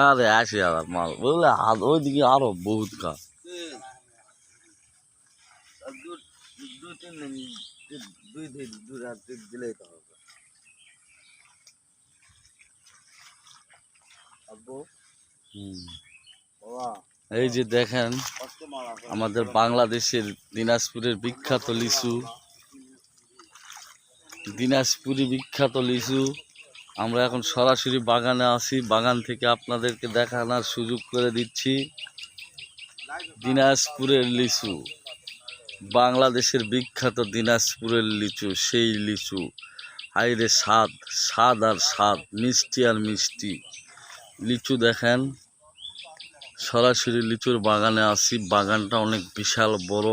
আরে আসি আবার মাল বুঝলে ওইদিকে আরো বহুত গাছ। দুই রাত দিলেই তো হবে। এই যে দেখেন আমাদের বাংলাদেশের দিনাজপুরের বিখ্যাত লিচু, দিনাজপুরি বিখ্যাত লিচু। আমরা এখন সরাসরি বাগানে আছি, বাগান থেকে আপনাদেরকে দেখানোর সুযোগ করে দিচ্ছি। দিনাজপুরের লিচু, বাংলাদেশের বিখ্যাত দিনাজপুরের লিচু, সেই লিচু হাইরে স্বাদ, স্বাদ আর স্বাদ, মিষ্টি আর মিষ্টি। লিচু দেখেন, সরাসরি লিচুর বাগানে আছি। বাগানটা অনেক বিশাল বড়।